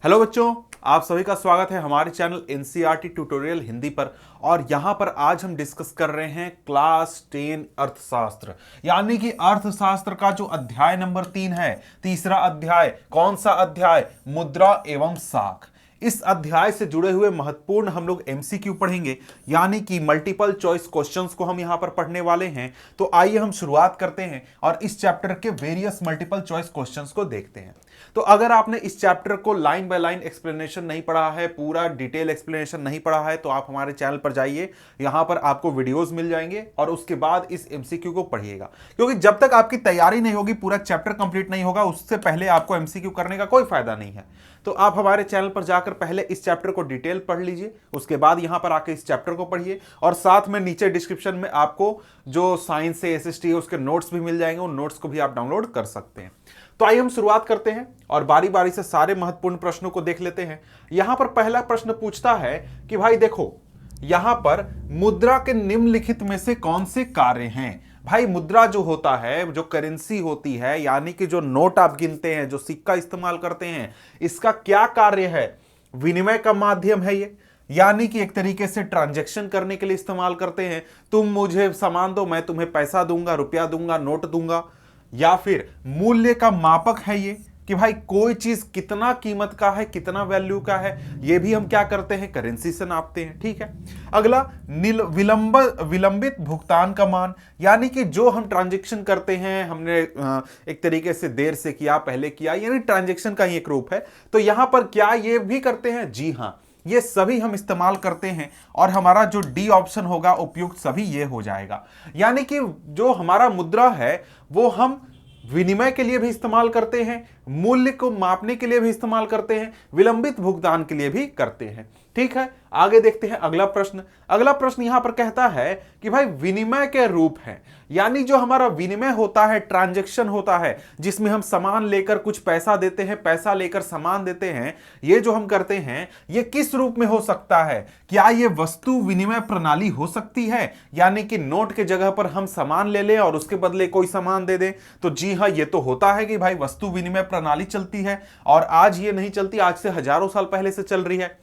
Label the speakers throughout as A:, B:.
A: Hello बच्चों, आप सभी का स्वागत है हमारे चैनल एनसीईआरटी ट्यूटोरियल हिंदी पर। और यहां पर आज हम डिस्कस कर रहे हैं क्लास 10 अर्थशास्त्र, यानी कि अर्थशास्त्र का जो अध्याय नंबर 3 है। तीसरा अध्याय कौन सा अध्याय? मुद्रा एवं साख। इस अध्याय से जुड़े हुए महत्वपूर्ण हम लोग एमसीक्यू पढ़ेंगे, यानी कि मल्टीपल चॉइस क्वेश्चंस को हम यहां पर पढ़ने वाले हैं। तो आइए हम शुरुआत करते हैं और इस चैप्टर के वेरियस मल्टीपल चॉइस क्वेश्चंस को देखते हैं। तो अगर आपने इस चैप्टर को लाइन बाय लाइन एक्सप्लेनेशन नहीं पढ़ा है, पूरा डिटेल एक्सप्लेनेशन नहीं पढ़ा है, तो आप हमारे चैनल पर जाइए, यहां पर आपको वीडियोस मिल जाएंगे और उसके बाद इस एमसीक्यू को पढ़िएगा। क्योंकि जब तक आपकी तैयारी नहीं होगी, पूरा चैप्टर कंप्लीट नहीं होगा, उससे पहले आपको एमसीक्यू करने का कोई फायदा नहीं है। तो आप हमारे चैनल पर जाकर पहले इस चैप्टर को डिटेल पढ़ लीजिए, उसके बाद यहां पर आकर इस चैप्टर को पढ़िए। और साथ में नीचे डिस्क्रिप्शन में आपको जो साइंस से एसएसटी है उसके नोट्स भी मिल जाएंगे, उन नोट्स को भी आप डाउनलोड कर सकते हैं। तो आइए हम शुरुआत करते हैं और बारी बारी से सारे महत्वपूर्ण प्रश्नों को देख लेते हैं। यहां पर पहला प्रश्न पूछता है कि भाई देखो, यहां पर मुद्रा के निम्नलिखित में से कौन से कार्य हैं? भाई मुद्रा जो होता है, जो करेंसी होती है, यानी कि जो नोट आप गिनते हैं, जो सिक्का इस्तेमाल करते हैं, इसका क्या कार्य है? विनिमय का माध्यम है ये, यानी कि एक तरीके से ट्रांजैक्शन करने के लिए इस्तेमाल करते हैं। तुम मुझे सामान दो, मैं तुम्हें पैसा दूंगा, रुपया दूंगा, नोट दूंगा। या फिर मूल्य का मापक है ये, कि भाई कोई चीज कितना कीमत का है, कितना वैल्यू का है, ये भी हम क्या करते हैं? करेंसी से नापते हैं। ठीक है। अगला विलंबित भुगतान का मान, यानी कि जो हम ट्रांजैक्शन करते हैं, हमने एक तरीके से देर से किया, पहले किया, यानी ट्रांजैक्शन का ही एक रूप है। तो यहां पर क्या ये भी करते हैं? जी हां, ये सभी हम इस्तेमाल करते हैं और हमारा जो डी ऑप्शन होगा उपयुक्त सभी ये हो जाएगा। यानी कि जो हमारा मुद्रा है वो हम विनिमय के लिए भी इस्तेमाल करते हैं, मूल्य को मापने के लिए भी इस्तेमाल करते हैं, विलंबित भुगतान के लिए भी करते हैं। ठीक है, आगे देखते हैं अगला प्रश्न। अगला प्रश्न यहां पर कहता है कि भाई विनिमय के रूप है, यानी जो हमारा विनिमय होता है, ट्रांजैक्शन होता है, जिसमें हम सामान लेकर कुछ पैसा देते हैं, पैसा लेकर सामान देते हैं, ये जो हम करते हैं ये किस रूप में हो सकता है? क्या ये वस्तु विनिमय प्रणाली हो सकती है, यानी कि नोट के जगह पर हम सामान ले लें और उसके बदले कोई सामान दे दें? तो जी हां, ये तो होता है कि भाई वस्तु विनिमय प्रणाली चलती है, और आज ये नहीं चलती, आज से हजारों साल पहले से चल रही है।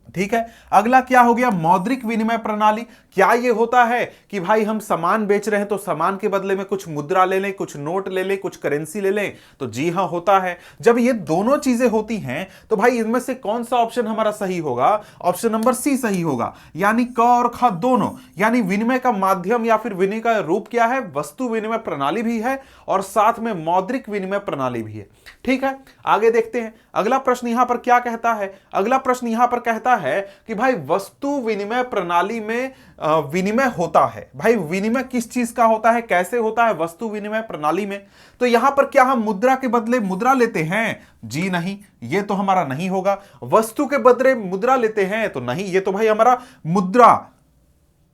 A: ठीक है। अगला क्या हो गया? मौद्रिक विनिमय प्रणाली। क्या यह होता है कि भाई हम सामान बेच रहे हैं तो सामान के बदले में कुछ मुद्रा ले लें, कुछ नोट ले लें, कुछ करेंसी ले लें? तो जी हां, होता है। जब ये दोनों चीजें होती हैं तो भाई इनमें से कौन सा ऑप्शन हमारा सही होगा? ऑप्शन नंबर सी सही होगा, यानी क और ख दोनों। यानी विनिमय का माध्यम या फिर विनिमय का रूप क्या है? वस्तु विनिमय प्रणाली भी है और साथ में मौद्रिक विनिमय प्रणाली भी है। ठीक है, आगे देखते हैं अगला प्रश्न यहां पर क्या कहता है। अगला प्रश्न यहां पर कहता है कि भाई वस्तु विनिमय प्रणाली में विनिमय होता है। भाई विनिमय किस चीज का होता है, कैसे होता है वस्तु विनिमय प्रणाली में? तो यहां पर क्या हम मुद्रा के बदले मुद्रा लेते हैं? जी नहीं, ये तो हमारा नहीं होगा। वस्तु के बदले मुद्रा लेते हैं? तो नहीं, ये तो भाई हमारा मुद्रा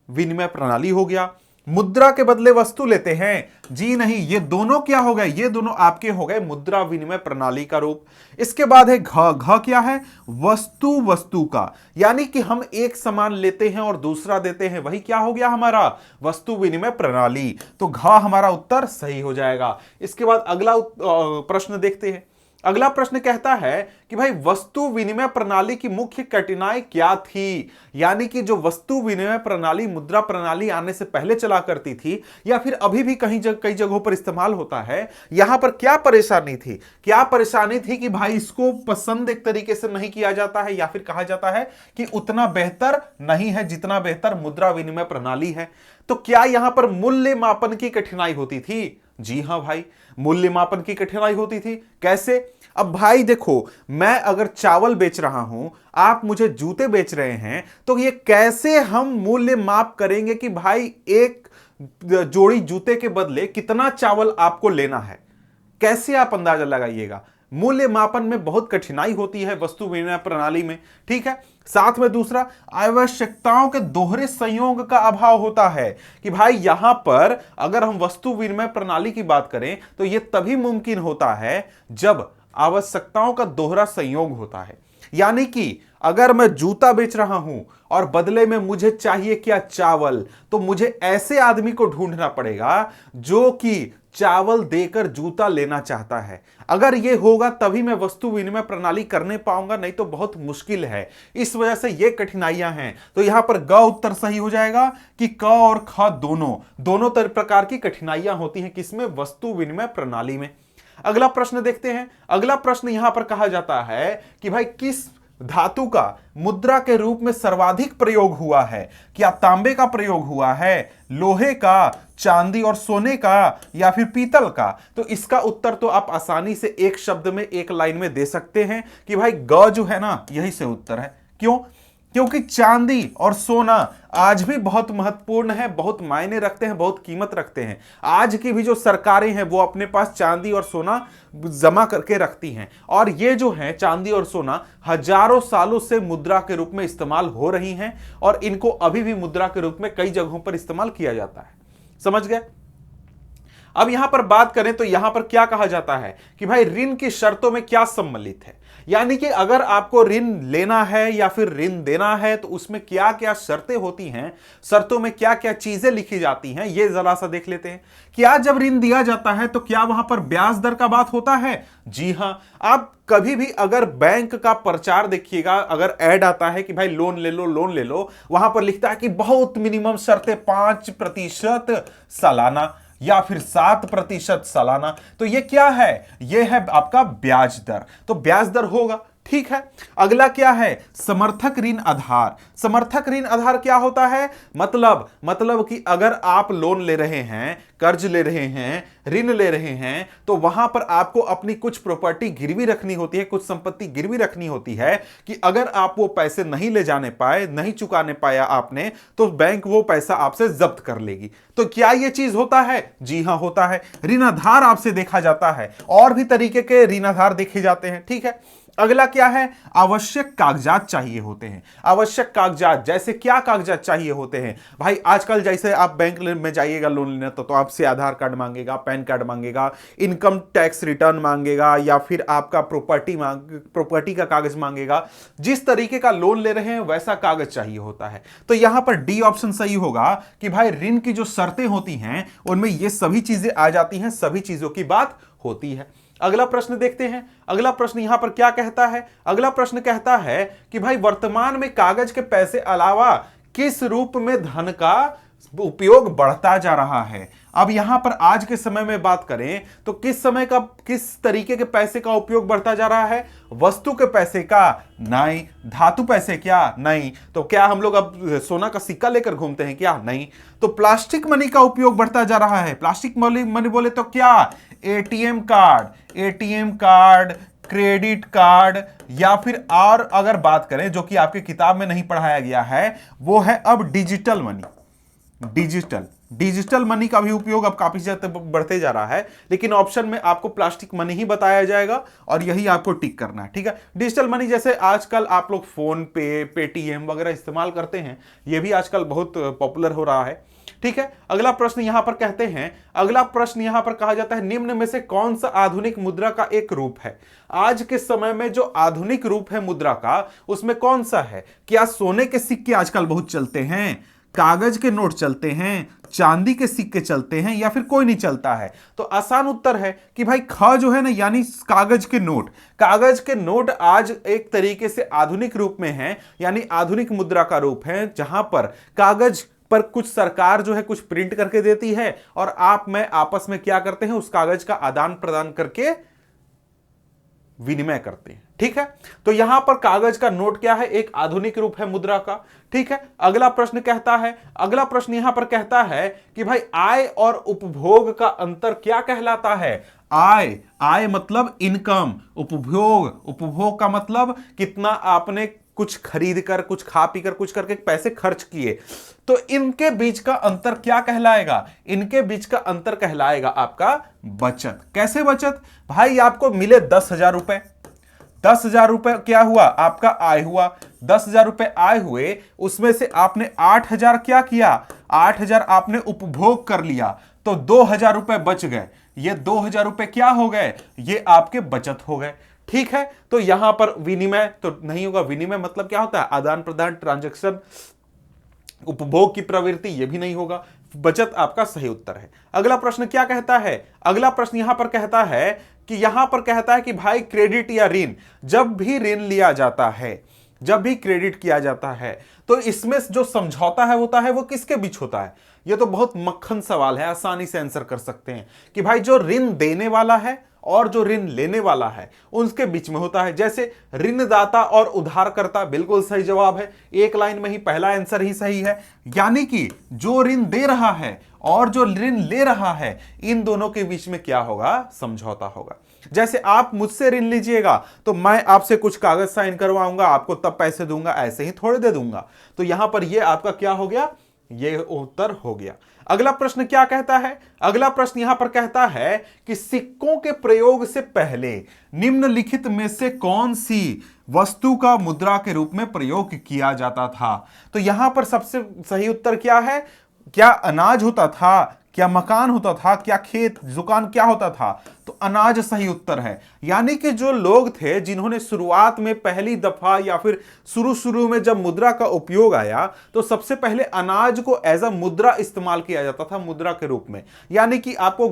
A: विनिमय प्रणाली हो गया। मुद्रा के बदले वस्तु लेते हैं? जी नहीं, ये दोनों क्या हो गए? ये दोनों आपके हो गए मुद्रा विनिमय प्रणाली का रूप। इसके बाद है घ। घ क्या है? वस्तु का, यानी कि हम एक सामान लेते हैं और दूसरा देते हैं, वही क्या हो गया हमारा? वस्तु विनिमय प्रणाली। तो घ हमारा उत्तर सही हो जाएगा। इसके बाद अगला प्रश्न देखते हैं। अगला प्रश्न कहता है कि भाई वस्तु विनिमय प्रणाली की मुख्य कठिनाई क्या थी? यानी कि जो वस्तु विनिमय प्रणाली मुद्रा प्रणाली आने से पहले चला करती थी, या फिर अभी भी कई जगहों पर इस्तेमाल होता है, यहां पर क्या परेशानी थी? क्या परेशानी थी कि भाई इसको पसंद एक तरीके से नहीं किया जाता है, या फिर कहा जाता है कि उतना बेहतर नहीं है जितना बेहतर मुद्रा विनिमय प्रणाली है। तो क्या यहां पर मूल्य मापन की कठिनाई होती थी? जी हां भाई, मूल्य मापन की कठिनाई होती थी। कैसे? अब भाई देखो, मैं अगर चावल बेच रहा हूं, आप मुझे जूते बेच रहे हैं, तो ये कैसे हम मूल्य माप करेंगे कि भाई एक जोड़ी जूते के बदले कितना चावल आपको लेना है? कैसे आप अंदाजा लगाइएगा? मूल्य मापन में बहुत कठिनाई होती है वस्तु विनिमय प्रणाली में। ठीक है। साथ में दूसरा, आवश्यकताओं के दोहरे संयोग का अभाव होता है, कि भाई यहां पर अगर हम वस्तु विनिमय प्रणाली की बात करें तो यह तभी मुमकिन होता है जब आवश्यकताओं का दोहरा संयोग होता है। यानी कि अगर मैं जूता बेच रहा हूं और बदले में मुझे चाहिए क्या? चावल। तो मुझे ऐसे आदमी को ढूंढना पड़ेगा जो कि चावल देकर जूता लेना चाहता है। अगर ये होगा तभी मैं वस्तु विनिमय प्रणाली करने पाऊंगा, नहीं तो बहुत मुश्किल है। इस वजह से ये कठिनाइयां हैं। तो यहां पर ग उत्तर सही हो जाएगा कि क और ख दोनों प्रकार की कठिनाइयां होती हैं किसमें, वस्तु विनिमय प्रणाली में। अगला प्रश्न देखते हैं। अगला प्रश्न यहां पर कहा जाता है कि भाई किस धातु का मुद्रा के रूप में सर्वाधिक प्रयोग हुआ है। क्या तांबे का प्रयोग हुआ है, लोहे का, चांदी और सोने का, या फिर पीतल का? तो इसका उत्तर तो आप आसानी से एक शब्द में, एक लाइन में दे सकते हैं कि भाई ग जो है ना, यही से उत्तर है। क्यों? क्योंकि चांदी और सोना आज भी बहुत महत्वपूर्ण है, बहुत मायने रखते हैं, बहुत कीमत रखते हैं। आज की भी जो सरकारें हैं वो अपने पास चांदी और सोना जमा करके रखती हैं, और ये जो है चांदी और सोना हजारों सालों से मुद्रा के रूप में इस्तेमाल हो रही हैं, और इनको अभी भी मुद्रा के रूप में कई जगहों पर इस्तेमाल किया जाता है। समझ गए? अब यहां पर बात करें तो यहां पर क्या कहा जाता है कि भाई ऋण की शर्तों में क्या सम्मिलित है, यानी कि अगर आपको ऋण लेना है या फिर ऋण देना है तो उसमें क्या क्या शर्तें होती हैं, शर्तों में क्या क्या चीजें लिखी जाती हैं, ये जरा सा देख लेते हैं। क्या जब ऋण दिया जाता है तो क्या वहां पर ब्याज दर का बात होता है? जी हां। आप कभी भी अगर बैंक का प्रचार देखिएगा, अगर ऐड आता है कि भाई लोन ले लो, लोन ले लो, वहां पर लिखता है कि बहुत मिनिमम शर्तें 5% सालाना या फिर 7% सालाना। तो ये क्या है? ये है आपका ब्याज दर। तो ब्याज दर होगा, ठीक है। अगला क्या है? समर्थक ऋण आधार। समर्थक ऋण आधार क्या होता है? मतलब कि अगर आप लोन ले रहे हैं, कर्ज ले रहे हैं, ऋण ले रहे हैं, तो वहां पर आपको अपनी कुछ प्रॉपर्टी गिरवी रखनी होती है, कुछ संपत्ति गिरवी रखनी होती है कि अगर आप वो पैसे नहीं ले जाने पाए, नहीं चुकाने पाया आपने, तो बैंक वो पैसा आपसे जब्त कर लेगी। तो क्या ये चीज होता है? जी हां, होता है। ऋण आधार आपसे देखा जाता है, और भी तरीके के ऋण आधार देखे जाते हैं, ठीक है। अगला क्या है? आवश्यक कागजात चाहिए होते हैं। आवश्यक कागजात जैसे क्या कागजात चाहिए होते हैं? भाई आजकल जैसे आप बैंक में जाइएगा लोन लेने, तो आपसे आधार कार्ड मांगेगा, पैन कार्ड मांगेगा, इनकम टैक्स रिटर्न मांगेगा, या फिर आपका प्रॉपर्टी का कागज मांगेगा। जिस तरीके का लोन ले रहे हैं वैसा कागज चाहिए होता है। तो यहां पर डी ऑप्शन सही होगा कि भाई ऋण की जो शर्तें होती हैं उनमें ये सभी चीजें आ जाती हैं, सभी चीजों की बात होती है। अगला प्रश्न देखते हैं। अगला प्रश्न यहां पर क्या कहता है? अगला प्रश्न कहता है कि भाई वर्तमान में कागज के पैसे अलावा किस रूप में धन का उपयोग बढ़ता जा रहा है? अब यहां पर आज के समय में बात करें तो किस तरीके के पैसे का उपयोग बढ़ता जा रहा है? वस्तु के पैसे का? नहीं। धातु पैसे? क्या? नहीं। तो क्या हम लोग अब सोना का सिक्का लेकर घूमते हैं? क्या? नहीं। तो प्लास्टिक मनी का उपयोग बढ़ता जा रहा है। प्लास्टिक मनी बोले तो क्या? एटीएम कार्ड, क्रेडिट कार्ड, या फिर और अगर बात करें जो कि आपकी किताब में नहीं पढ़ाया गया है, वो है अब डिजिटल मनी। डिजिटल मनी का भी उपयोग अब काफी ज्यादा बढ़ते जा रहा है, लेकिन ऑप्शन में आपको प्लास्टिक मनी ही बताया जाएगा और यही आपको टिक करना है, ठीक है। डिजिटल मनी जैसे आजकल आप लोग फोन पे, पेटीएम वगैरह इस्तेमाल करते हैं, यह भी आजकल बहुत पॉपुलर हो रहा है, ठीक है। अगला प्रश्न यहां पर कहते हैं, अगला प्रश्न यहां पर कहा जाता है निम्न में से कौन सा आधुनिक मुद्रा का एक रूप है? आज के समय में जो आधुनिक रूप है मुद्रा का, उसमें कौन सा है? क्या सोने के सिक्के आजकल बहुत चलते हैं, कागज के नोट चलते हैं, चांदी के सिक्के चलते हैं, या फिर कोई नहीं चलता है? तो आसान उत्तर है कि भाई ख जो है ना, यानी कागज के नोट। कागज के नोट आज एक तरीके से आधुनिक रूप में है, यानी आधुनिक मुद्रा का रूप है, जहां पर कागज पर कुछ सरकार जो है कुछ प्रिंट करके देती है और आप मैं आपस में क्या करते हैं, उस कागज का आदान प्रदान करके विनिमय करते हैं, ठीक है। तो यहां पर कागज का नोट क्या है? एक आधुनिक रूप है मुद्रा का, ठीक है। अगला प्रश्न यहां पर कहता है कि भाई आय और उपभोग का अंतर क्या कहलाता है? आय मतलब इनकम, उपभोग का मतलब कितना आपने कुछ खरीद कर, कुछ खा पी कर, कुछ करके पैसे खर्च किए। तो इनके बीच का अंतर क्या कहलाएगा? इनके बीच का अंतर कहलाएगा आपका बचत। कैसे बचत? भाई आपको मिले 10,000 रुपए, 10,000 रुपए क्या हुआ? आपका आय हुआ। 10,000 रुपए आय हुए, उसमें से आपने 8,000 क्या किया? 8,000 आपने उपभोग कर लिया, तो 2,000 रुपए बच गए। ये 2,000 रुपए क्या हो गए? ये आपके बचत हो गए, ठीक है। तो यहां पर विनिमय तो नहीं होगा। विनिमय मतलब क्या होता है? आदान प्रदान, ट्रांजैक्शन, उपभोग की प्रवृत्ति, यह भी नहीं होगा। बचत आपका सही उत्तर है। अगला प्रश्न क्या कहता है? अगला प्रश्न यहां पर कहता है कि यहां पर कहता है कि भाई क्रेडिट या ऋण, जब भी ऋण लिया जाता है, जब भी क्रेडिट किया जाता है, तो इसमें जो समझौता है होता है वो किसके बीच होता है? ये तो बहुत मक्खन सवाल है, आसानी से आंसर कर सकते हैं कि भाई जो ऋण देने वाला है और जो ऋण लेने वाला है उनके बीच में होता है। जैसे ऋणदाता और उधारकर्ता, बिल्कुल सही जवाब है, एक लाइन में ही पहला आंसर ही सही है। यानी कि जो ऋण दे रहा है और जो ऋण ले रहा है, इन दोनों के बीच में क्या होगा? समझौता होगा। जैसे आप मुझसे ऋण लीजिएगा तो मैं आपसे कुछ कागज साइन करवाऊंगा, आपको तब पैसे दूंगा, ऐसे ही थोड़े दे दूंगा। तो यहां पर ये आपका क्या हो गया? ये उत्तर हो गया। अगला प्रश्न क्या कहता है? अगला प्रश्न यहां पर कहता है कि सिक्कों के प्रयोग से पहले निम्नलिखित में से कौन सी वस्तु का मुद्रा के रूप में प्रयोग किया जाता था? तो यहां पर सबसे सही उत्तर क्या है? क्या अनाज होता था, क्या मकान होता था, क्या खेत दुकान क्या होता था? तो अनाज सही उत्तर है। यानी कि जो लोग थे जिन्होंने शुरुआत में पहली दफा या फिर शुरू में जब मुद्रा का उपयोग आया तो सबसे पहले अनाज को एज अ मुद्रा इस्तेमाल किया जाता था, मुद्रा के रूप में। यानी कि आपको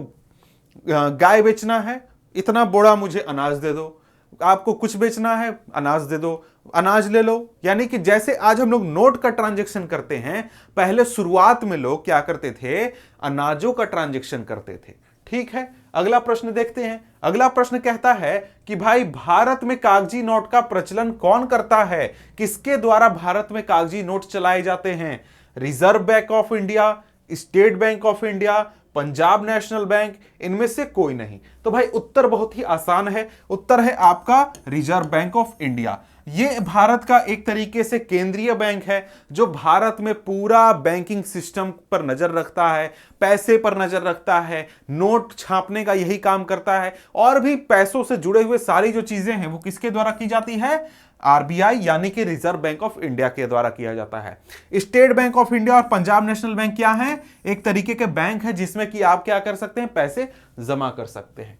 A: गाय बेचना है, इतना बोरा मुझे अनाज दे दो, आपको कुछ बेचना है, अनाज दे दो, अनाज ले लो। यानी कि जैसे आज हम लोग नोट का ट्रांजैक्शन करते हैं, पहले शुरुआत में लोग क्या करते थे? अनाजों का ट्रांजैक्शन करते थे। ठीक है, अगला प्रश्न देखते हैं। अगला प्रश्न कहता है कि भाई भारत में कागजी नोट का प्रचलन कौन करता है? किसके द्वारा भारत में कागजी नोट चलाए जाते हैं? Reserve bank of India, state bank of India, Punjab national bank, इनमें से कोई नहीं। तो भाई उत्तर बहुत ही आसान है, उत्तर है आपका रिजर्व बैंक ऑफ इंडिया। ये भारत का एक तरीके से केंद्रीय बैंक है जो भारत में पूरा बैंकिंग सिस्टम पर नजर रखता है, पैसे पर नजर रखता है, नोट छापने का यही काम करता है, और भी पैसों से जुड़े हुए सारी जो चीजें हैं वो किसके द्वारा की जाती है? आरबीआई यानी कि रिजर्व बैंक ऑफ इंडिया के द्वारा किया जाता है। स्टेट बैंक ऑफ इंडिया और पंजाब नेशनल बैंक क्या है? एक तरीके के बैंक है जिसमें कि आप क्या कर सकते हैं? पैसे जमा कर सकते हैं।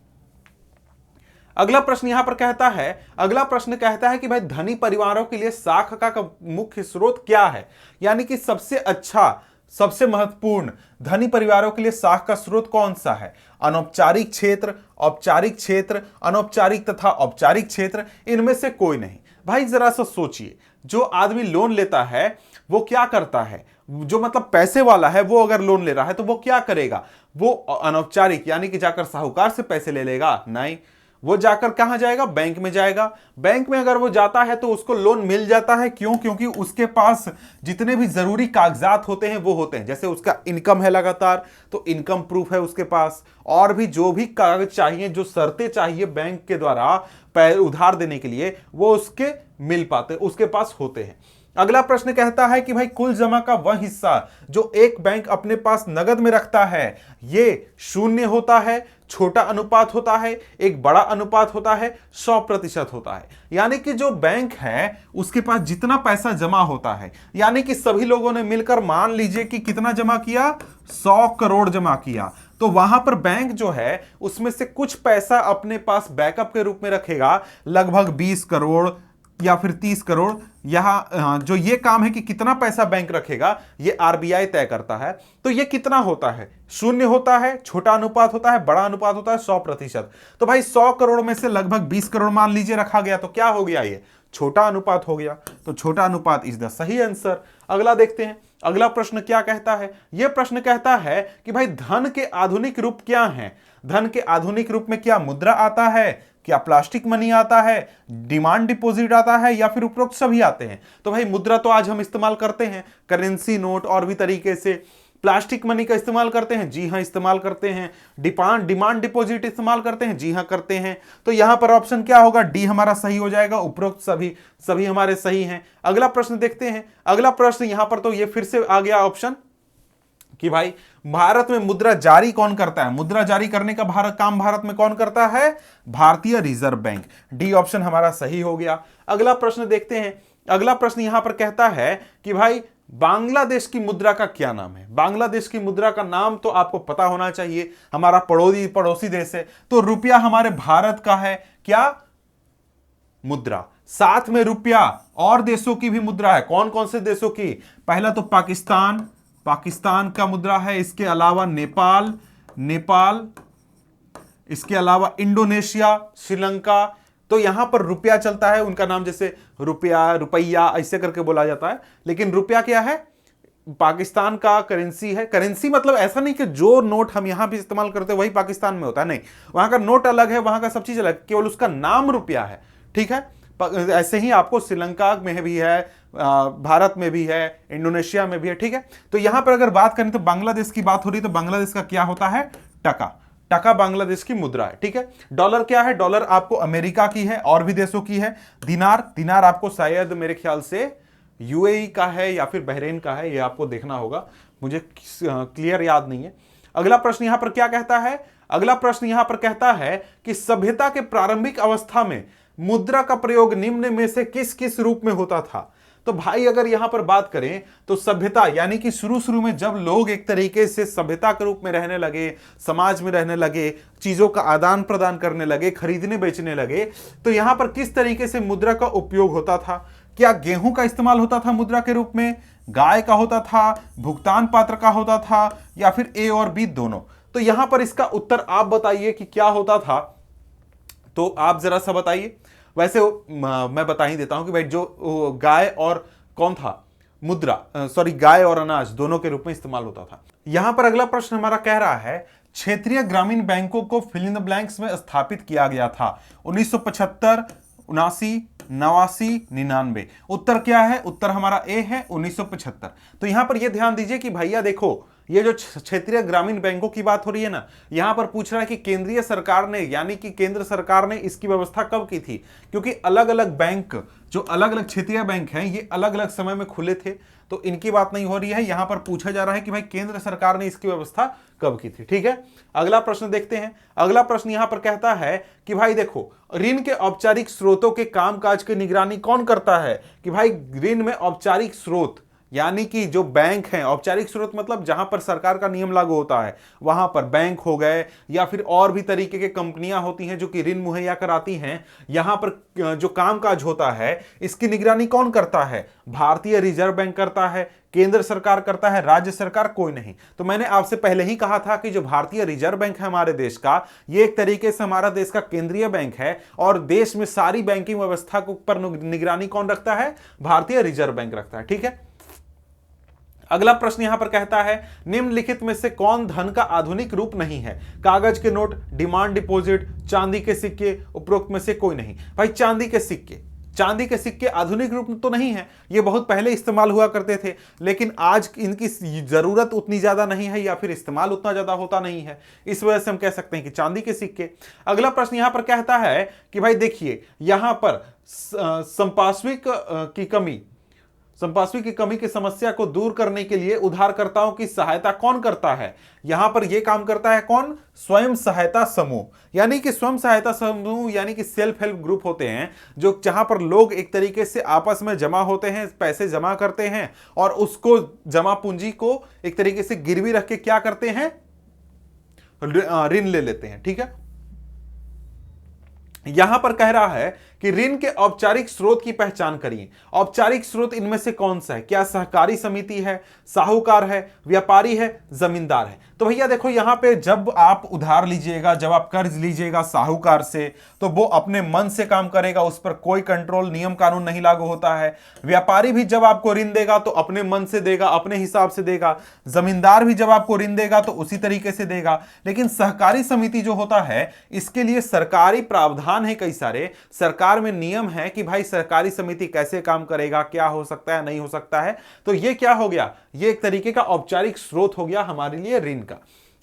A: अगला प्रश्न यहां पर कहता है, अगला प्रश्न कहता है कि भाई धनी परिवारों के लिए साख का मुख्य स्रोत क्या है? यानी कि सबसे अच्छा, सबसे महत्वपूर्ण धनी परिवारों के लिए साख का स्रोत कौन सा है? अनौपचारिक क्षेत्र, औपचारिक क्षेत्र, अनौपचारिक तथा औपचारिक क्षेत्र, इनमें से कोई नहीं। भाई जरा सा सोचिए, जो आदमी लोन लेता है वो क्या करता है? जो मतलब पैसे वाला है वो अगर लोन ले रहा है तो वो क्या करेगा? वो अनौपचारिक यानी कि जाकर साहूकार से पैसे ले लेगा? नहीं, वो जाकर कहां जाएगा? बैंक में जाएगा। बैंक में अगर वो जाता है तो उसको लोन मिल जाता है। क्यों? क्योंकि उसके पास जितने भी जरूरी कागजात होते हैं वो होते हैं। जैसे उसका इनकम है लगातार तो इनकम प्रूफ है उसके पास, और भी जो भी कागज चाहिए, जो शर्तें चाहिए बैंक के द्वारा उधार देने के लिए, वो उसके मिल पाते, उसके पास होते हैं। अगला प्रश्न कहता है कि भाई कुल जमा का वह हिस्सा जो एक बैंक अपने पास नगद में रखता है, ये शून्य होता है, छोटा अनुपात होता है, एक बड़ा अनुपात होता है, 100% होता है। यानी कि जो बैंक है उसके पास जितना पैसा जमा होता है, यानी कि सभी लोगों ने मिलकर मान लीजिए कि कितना जमा किया? 100 करोड़ जमा किया, तो वहां पर बैंक जो है उसमें से कुछ पैसा अपने पास बैकअप के रूप में रखेगा, लगभग 20 करोड़ या फिर 30 करोड़। यहां जो ये काम है कि कितना पैसा बैंक रखेगा ये आरबीआई तय करता है। तो ये कितना होता है? शून्य होता है, छोटा अनुपात होता है, बड़ा अनुपात होता है, 100%। तो भाई 100 करोड़ में से लगभग 20 करोड़ मान लीजिए रखा गया, तो क्या हो गया? ये छोटा अनुपात हो गया। तो छोटा अनुपात इज द सही आंसर। अगला देखते हैं, अगला प्रश्न क्या कहता है? यह प्रश्न कहता है कि भाई धन के आधुनिक रूप क्या हैं? धन के आधुनिक रूप में क्या मुद्रा आता है, क्या प्लास्टिक मनी आता है, डिमांड डिपॉजिट आता है, या फिर उपरोक्त सभी आते हैं? तो भाई मुद्रा तो आज हम इस्तेमाल करते हैं, करेंसी नोट और भी तरीके से। प्लास्टिक मनी का इस्तेमाल करते हैं, जी हां इस्तेमाल करते हैं। डिमांड डिपॉजिट इस्तेमाल करते हैं, जी हां करते हैं। तो यहां पर ऑप्शन क्या होगा? डी हमारा सही हो जाएगा, उपरोक्त सभी हमारे सही हैं। अगला प्रश्न देखते हैं। अगला प्रश्न यहां पर तो ये फिर से आ गया ऑप्शन कि भाई भारत में मुद्रा जारी कौन करता है? मुद्रा जारी करने का काम भारत में कौन करता है? भारतीय रिजर्व बैंक। डी ऑप्शन हमारा सही हो गया। अगला प्रश्न देखते हैं। अगला प्रश्न यहां पर कहता है कि भाई बांग्लादेश की मुद्रा का क्या नाम है? बांग्लादेश की मुद्रा का नाम तो आपको पता होना चाहिए, हमारा पड़ोसी देश है। तो रुपया हमारे भारत का है क्या? मुद्रा। साथ में रुपया और देशों की भी मुद्रा है। कौन कौन से देशों की? पहला तो पाकिस्तान, पाकिस्तान का मुद्रा है, इसके अलावा नेपाल, इसके अलावा इंडोनेशिया, श्रीलंका। तो यहां पर रुपया चलता है, उनका नाम जैसे रुपया ऐसे करके बोला जाता है, लेकिन रुपया क्या है, पाकिस्तान का करेंसी है। करेंसी मतलब ऐसा नहीं कि जो नोट हम यहां भी इस्तेमाल करते हैं वही पाकिस्तान में होता है, नहीं, वहां का नोट अलग है, वहां का सब चीज अलग, केवल उसका नाम रुपया है, ठीक है। ऐसे ही आपको श्रीलंका में भी है, भारत में भी है, इंडोनेशिया में भी है, ठीक है। तो यहां पर अगर बात करें तो बांग्लादेश की बात हो रही है, तो बांग्लादेश का क्या होता है, टका बांग्लादेश की मुद्रा है, ठीक है। डॉलर क्या है, डॉलर आपको अमेरिका की है और भी देशों की है। दिनार आपको शायद मेरे ख्याल से यूएई का है या फिर बहरीन का है, ये आपको देखना होगा, मुझे क्लियर याद नहीं है। अगला प्रश्न यहां पर क्या कहता है, अगला प्रश्न यहां पर कहता है कि सभ्यता के प्रारंभिक अवस्था में मुद्रा का प्रयोग निम्न में से किस किस रूप में होता था। तो भाई अगर यहां पर बात करें तो सभ्यता यानी कि शुरू में जब लोग एक तरीके से सभ्यता के रूप में रहने लगे, समाज में रहने लगे, चीजों का आदान प्रदान करने लगे, खरीदने बेचने लगे, तो यहां पर किस तरीके से मुद्रा का उपयोग होता था। क्या गेहूं का इस्तेमाल होता था मुद्रा के रूप में, गाय का होता था, भुगतान पात्र का होता था, या फिर ए और बी दोनों। तो यहां पर इसका उत्तर आप बताइए कि क्या होता था, तो आप जरा सा बताइए। वैसे मैं बता ही देता हूं कि भाई जो गाय और कौन था, गाय और अनाज दोनों के रूप में इस्तेमाल होता था। यहां पर अगला प्रश्न हमारा कह रहा है क्षेत्रीय ग्रामीण बैंकों को फिल इन द ब्लैंक्स में स्थापित किया गया था 1975, 79, 89, 99। उत्तर क्या है, उत्तर हमारा ए है 1975। तो यहां पर यह ध्यान दीजिए कि भैया देखो, ये जो क्षेत्रीय ग्रामीण बैंकों की बात हो रही है ना, यहां पर पूछ रहा है कि केंद्रीय सरकार ने यानी कि केंद्र सरकार ने इसकी व्यवस्था कब की थी, क्योंकि अलग अलग बैंक, जो अलग अलग क्षेत्रीय बैंक हैं, ये अलग अलग समय में खुले थे, तो इनकी बात नहीं हो रही है। यहां पर पूछा जा रहा है कि भाई केंद्र सरकार ने इसकी व्यवस्था कब की थी, ठीक है। अगला प्रश्न देखते हैं। अगला प्रश्न यहां पर कहता है कि भाई देखो, ऋण के औपचारिक स्रोतों के कामकाज की निगरानी कौन करता है। कि भाई ऋण में औपचारिक स्रोत यानी कि जो बैंक हैं, औपचारिक स्रोत मतलब जहां पर सरकार का नियम लागू होता है, वहां पर बैंक हो गए या फिर और भी तरीके के कंपनियां होती हैं जो कि ऋण मुहैया कराती हैं, यहां पर जो कामकाज होता है इसकी निगरानी कौन करता है, भारतीय रिजर्व बैंक करता है, केंद्र सरकार करता है, राज्य सरकार कोई नहीं। तो मैंने आपसे पहले ही कहा था कि जो भारतीय रिजर्व बैंक है हमारे देश का, ये एक तरीके से हमारा देश का केंद्रीय बैंक है, और देश में सारी बैंकिंग व्यवस्था पर निगरानी कौन रखता है, भारतीय रिजर्व बैंक रखता है, ठीक है। अगला प्रश्न यहां पर कहता है निम्नलिखित में से कौन धन का आधुनिक रूप नहीं है। कागज के नोट, डिमांड डिपॉजिट, चांदी के सिक्के, उपरोक्त में से कोई नहीं। भाई चांदी के सिक्के आधुनिक रूप तो नहीं है, ये बहुत पहले इस्तेमाल हुआ करते थे, लेकिन आज इनकी जरूरत उतनी ज्यादा नहीं है या फिर इस्तेमाल उतना ज्यादा होता नहीं है, इस वजह से हम कह सकते हैं कि चांदी के सिक्के। अगला प्रश्न यहां पर कहता है कि भाई देखिए, यहां पर संपार्श्विक की कमी की समस्या को दूर करने के लिए उधारकर्ताओं की सहायता कौन करता है। यहां पर यह काम करता है कौन, स्वयं सहायता समूह। यानी कि स्वयं सहायता समूह यानी कि सेल्फ हेल्प ग्रुप होते हैं, जो जहां पर लोग एक तरीके से आपस में जमा होते हैं, पैसे जमा करते हैं और उसको जमा पूंजी को एक तरीके से गिरवी रख के क्या करते हैं, ऋण ले लेते हैं, ठीक है। यहां पर कह रहा है कि ऋण के औपचारिक स्रोत की पहचान करिए। औपचारिक स्रोत इनमें से कौन सा है, क्या सहकारी समिति है, साहूकार है, व्यापारी है, जमींदार है। तो भैया देखो, यहां पे जब आप उधार लीजिएगा, जब आप कर्ज लीजिएगा साहूकार से, तो वो अपने मन से काम करेगा, उस पर कोई कंट्रोल नियम कानून नहीं लागू होता है। व्यापारी भी जब आपको ऋण देगा तो अपने मन से देगा, अपने हिसाब से देगा। जमींदार भी जब आपको ऋण देगा तो उसी तरीके से देगा। लेकिन सहकारी समिति जो होता है, इसके लिए सरकारी प्रावधान है, कई सारे सरकार में नियम है कि भाई सहकारी समिति कैसे काम करेगा, क्या हो सकता है, नहीं हो सकता है। तो ये क्या हो गया, ये एक तरीके का औपचारिक स्रोत हो गया हमारे लिए ऋण का।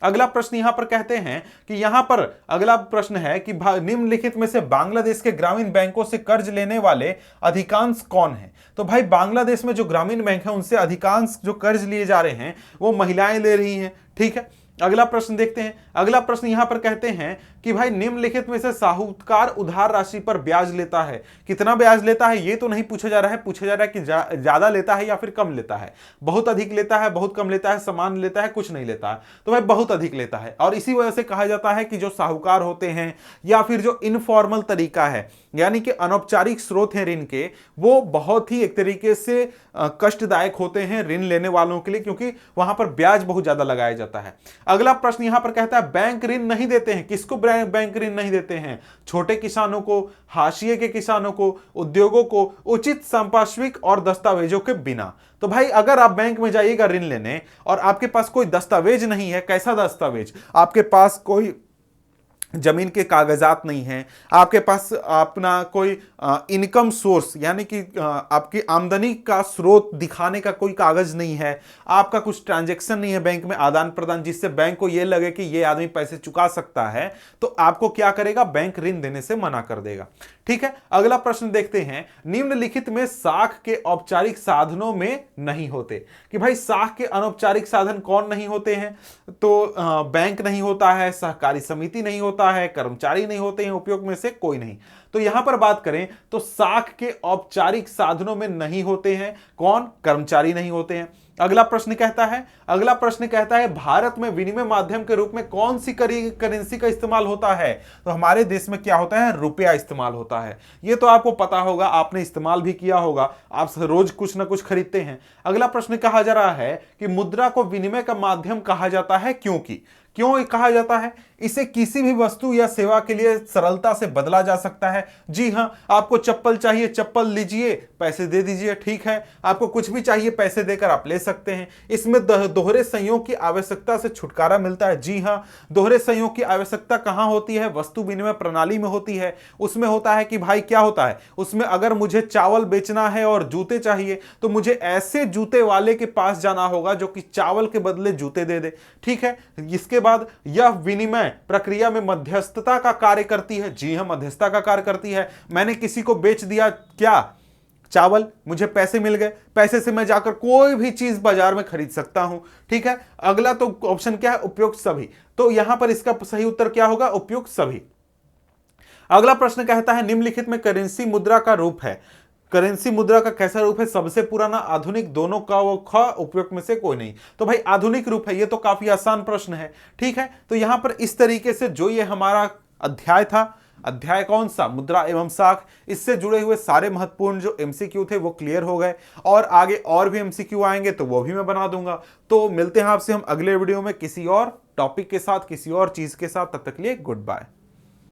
A: अगला प्रश्न यहां पर कहते हैं कि यहां पर अगला प्रश्न है कि निम्नलिखित में से बांग्लादेश के ग्रामीण बैंकों से कर्ज लेने वाले अधिकांश कौन हैं। तो भाई बांग्लादेश में जो ग्रामीण बैंक है उनसे अधिकांश जो कर्ज लिए जा रहे हैं वो महिलाएं ले रही हैं, ठीक है। अगला प्रश्न देखते हैं। अगला प्रश्न यहां पर कहते हैं कि भाई निम्नलिखित में से साहूकार उधार राशि पर ब्याज लेता है। कितना ब्याज लेता है ये तो नहीं पूछा जा रहा है, पूछा जा रहा है कि ज्यादा लेता है या फिर कम लेता है। बहुत अधिक लेता है, बहुत कम लेता है, समान लेता है, कुछ नहीं लेता है। तो भाई बहुत अधिक लेता है, और इसी वजह से कहा जाता है कि जो साहूकार होते हैं या फिर जो इनफॉर्मल तरीका है, यानी कि अनौपचारिक स्रोत हैं ऋण के, वो बहुत ही एक तरीके से कष्टदायक होते हैं ऋण लेने वालों के लिए, क्योंकि वहां पर ब्याज बहुत ज्यादा लगाया जाता है। अगला प्रश्न यहां पर कहता है बैंक ऋण नहीं देते हैं। किसको बैंक ऋण नहीं देते हैं? छोटे किसानों को, हाशिए के किसानों को, उद्योगों को, उचित संपार्श्विक और दस्तावेजों के बिना। तो भाई अगर आप बैंक में जाइएगा ऋण लेने और आपके पास कोई दस्तावेज नहीं है, कैसा दस्तावेज? आपके पास कोई जमीन के कागजात नहीं है, आपके पास अपना कोई इनकम सोर्स यानी कि आपकी आमदनी का स्रोत दिखाने का कोई कागज नहीं है, आपका कुछ ट्रांजैक्शन नहीं है बैंक में आदान प्रदान जिससे बैंक को यह लगे कि यह आदमी पैसे चुका सकता है, तो आपको क्या करेगा? बैंक ऋण देने से मना कर देगा। ठीक है, अगला प्रश्न देखते हैं। निम्नलिखित में साख के औपचारिक साधनों में नहीं होते, कि भाई साख के अनौपचारिक साधन कौन नहीं होते हैं? तो बैंक नहीं होता है, सहकारी समिति नहीं होता है, कर्मचारी नहीं होते हैं, उपयोग में से कोई नहीं। तो यहां पर बात करें तो साख के औपचारिक साधनों में नहीं होते हैं कौन? कर्मचारी नहीं होते हैं। अगला प्रश्न कहता है भारत में विनिमय माध्यम के रूप में कौन सी करेंसी का इस्तेमाल होता है? तो हमारे देश में क्या होता है? रुपया इस्तेमाल होता है। ये तो आपको पता होगा, आपने इस्तेमाल भी किया होगा, आप रोज कुछ ना कुछ खरीदते हैं। अगला प्रश्न कहा जा रहा है कि मुद्रा को विनिमय का माध्यम कहा जाता है क्यों कहा जाता है? इसे किसी भी वस्तु या सेवा के लिए सरलता से बदला जा सकता है। जी हां, आपको चप्पल चाहिए, चप्पल लीजिए, पैसे दे दीजिए, ठीक है। आपको कुछ भी चाहिए, पैसे देकर आप ले सकते हैं। इसमें दोहरे संयोग की आवश्यकता से छुटकारा मिलता है। जी हां, दोहरे संयोग की आवश्यकता कहां होती है? वस्तु विनिमय प्रणाली में होती है। उसमें होता है कि भाई क्या होता है उसमें, अगर मुझे चावल बेचना है और जूते चाहिए तो मुझे ऐसे जूते वाले के पास जाना होगा जो कि चावल के बदले जूते दे दे। ठीक है, इसके बाद यह विनिमय प्रक्रिया में मध्यस्थता का कार्य करती है। जी हां, मध्यस्थता का कार्य करती है। मैंने किसी को बेच दिया क्या? चावल, मुझे पैसे मिल गए, पैसे से मैं जाकर कोई भी चीज बाजार में खरीद सकता हूं। ठीक है, अगला तो ऑप्शन क्या है? उपयुक्त सभी। तो यहां पर इसका सही उत्तर क्या होगा? उपयुक्त सभी। अगला प्रश्न कहता है निम्नलिखित में करेंसी मुद्रा का रूप है। करेंसी मुद्रा का कैसा रूप है? सबसे पुराना, आधुनिक, दोनों का वो उपयुक्त में से कोई नहीं। तो भाई आधुनिक रूप है। ये तो काफी आसान प्रश्न है। ठीक है, तो यहां पर इस तरीके से जो ये हमारा अध्याय था, अध्याय कौन सा? मुद्रा एवं साख, इससे जुड़े हुए सारे महत्वपूर्ण जो एमसीक्यू थे वो क्लियर हो गए, और आगे और भी एमसीक्यू आएंगे तो वो भी मैं बना दूंगा। तो मिलते हैं आपसे हम अगले वीडियो में किसी और टॉपिक के साथ, किसी और चीज के साथ। तब तक के लिए गुड बाय।